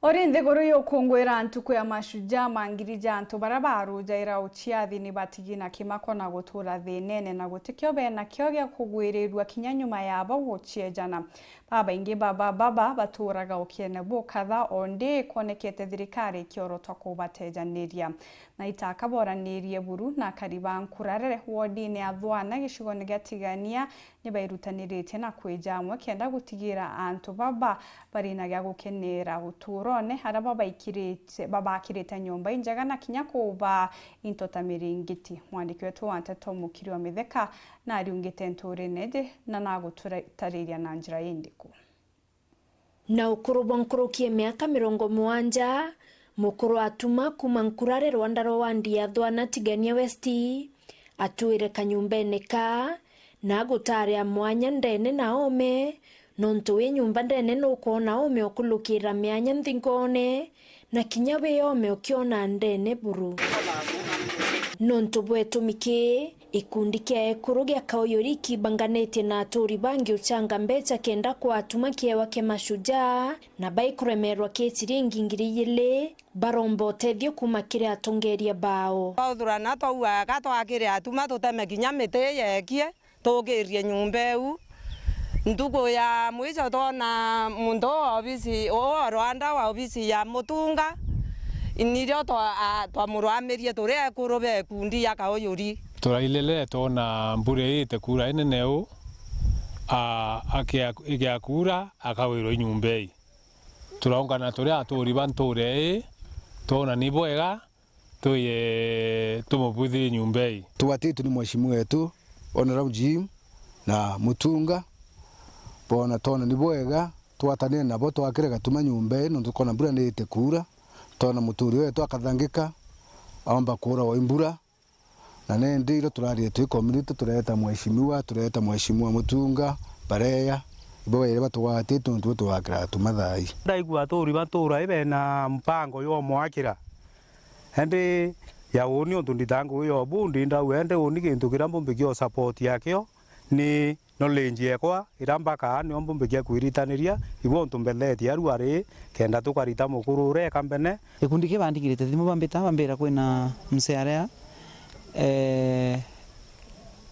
Orinde goro yo kongwera ntuku ya mashujaa mangirija antu barabaru jaira uchiathi ni batigina kimako na gutura thinene na gutikio bena kio gya kugwirirwa kinya nyuma yabo guchiejana baba ingi baba baturaga ukiene bukatha onde konekete thirikari kiorotwa kubatejaniria na itakaboranirie buru na kariba nkurarere wodine athwana gicigoni gatigania ni bairutanirite na kwijamwe kenda gutigira antu baba barina gya gukenera guturone haraba babakirite nyumba injaga na kinya kuba intota miringiti mwandiki wetu wante Tomukiri wa Mitheka na ariungite nturinede na nagutariria na njira yindiku na ukuru nkurukie miaka 70 mukuru atuma kuma nkurare Rwanda rwandi athwana tigania westi atuire kanyumbene ka na gutaria mwanya ndene na ome nontu we nyumba ndene nukona ome okulukira myanya nthingone na kinya we ome ukiona ndene buru nontu bwetumiki ikundi kia ekuru gya kaoyori kibanganete na aturi bangi uchanga mbecha kenda kwa atuma kiewa ke mashujaa na baikuremerwa ke tiringi ngiriyele barombo tethio kuma kire atongeria bao thurana twaga twakire atuma tuteme kinya mite yekie tugirie nyumba eu ndugu ya mwicho tona mundu obisi o Rwanda wa obisi ya mutunga inirio twamuramirie turi ekuru be kundi ya kaoyori turailele tona mbure ite kura ineneu akia kura akawiro nyumbei turaungana turi aturi banture tona ni bwega tuye tumubuthi nyumbei tuwatitu ni mheshimiwa wetu Honorable Jim na Mutunga bona tona ni bwega twatane nabo twakire gatuma nyumbei no tukona mbura ni ite kura tona muturi wetu akathangika aomba kura wa imbura na nendiro turarie tu community tureta mheshimiwa Mutunga bareya ibo were batwate tuntu twakira tumathai ndaigua turi batura ibe na mpango yo mwakira hende ya woni ontu nditangu yo bundi nda wende oni kintu kirambo mbigio support yakio ni knowledge yakwa irambaka ni ombo mbigia kwiritaniria ibo ontu mbeleti aruare kenda tukarita mukuru re kambene ikundi kibandikirite thimu bambira kwina msearea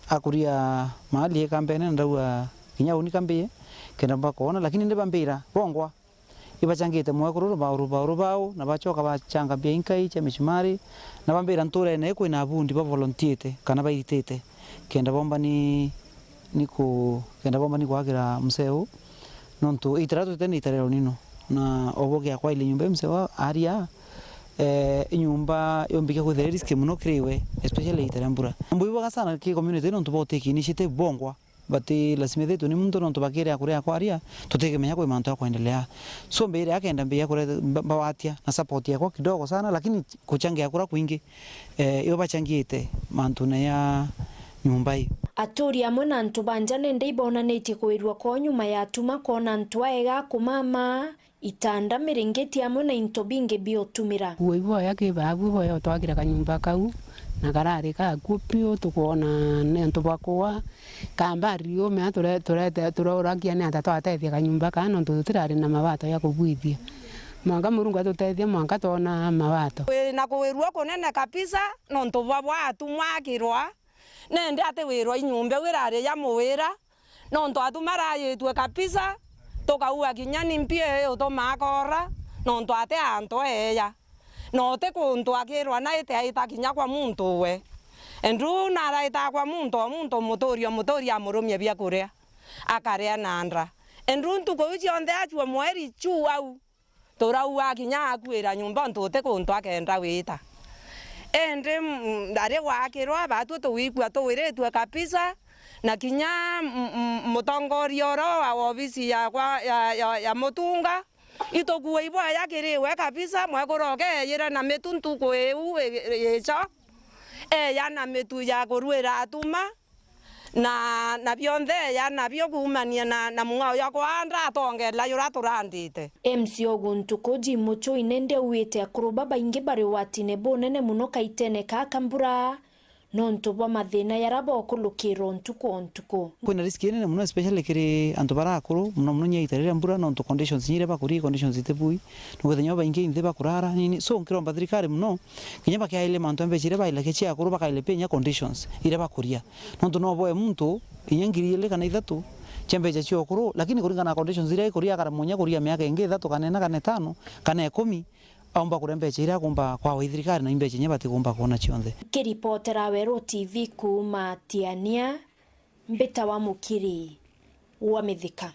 akuria mahali kambene ndaua kinya uni kambie kenda bakona lakini ndibambira bongwa ibachangite mwekururu bauru na bachoka bachanga bia inkai cha mishimari na bambira nture ne kwina bundi ba volunteer kana baitete kenda bomba ni kwagira mseu nontu itaratu tena itarero nino na oboge kwa ile nyumba mseu aria nyumba yombike kuthera risk muno kriwe especially itarambura mbuiwa sana ki community nontu bote initiative bongwa bati lazima yetu ni mtu nontu bakire akuria kwaria tutegemea kwa manto kuendelea so mbele yake enda mbele kure bawatia na support yako kidogo sana lakini kuchangia akura kwingi iyo bachangiite mantu na ya nyumba hii aturi amwe na ntu banja nende ibonanite kwirwa ko nyuma ya atuma kona ntu aega kumama itanda miringeti amwe na into binge biotumira uibo yake babu boyo twagira kanyumba kau na karare ka kupio tukona ne ntu bakwa kamba rio me turaurakia ne ata twatethia kanyumba kana ntu tirari na mabato ya kubwithia mwanga murungu atutethia mwanga tona mabato na kuwirwa kunene kabisa no ntu bwa atumwakirwa nende ate wirwa inyumba wirare ya muwira no ntu atumaraitwe kabisa tokaua kinya nimpie utomakora no ntu ate anto eya no te kuntu akirwa na ite aita kinya kwa muntu we endu na raita kwa muntu mutoria amurumye bia kuria akaria nandra endu ntu ko cionthe achwe mweri chu au toraua kinya akwira nyumba ntu te kuntu akenda wita ende ndare wakirwa batu tuwikwa tuwiretwe kabisa na kinya mutongoria ro wa ofisi ya Mutunga itokuwa ibo yakiriwe kabisa mwekoroge yira na metuntu kweu yecha ya na metu ya kurwira atuma na bionthe ya na bio kumania na mungao ya kwanda atongela yura turandite MC Oguntu koji mucho inende uite akuruba baingi bari watine bonene muno kaitene ka kambura nontu bwa mathina yaria bokulukirwo ntuku o ntuku. Kwina risk nene muno especially kiri antu barakuru muno muno nyaita riria mbura nontu conditions nyire bakuri conditions itebui nugethenya baingi inthe bakurara nini so nkiromba thirikari muno kinya bakaile mantu ambechire baile kechia akuru bakaile penya conditions ire bakuria nontu no boe muntu inyangiri ile kana ithatu chembeja chio kuru lakini kuringana na conditions ire kuria kara munya kuria miaka ingi ithatu kana 4 kana 5 kana 10 aomba kurembecha ira kumba kwa thirikari na imbecha nya batikumba kuona chionthe. Kiripotera Wero TV kuma Tiania Mbita wa Mukiri wa Mithika.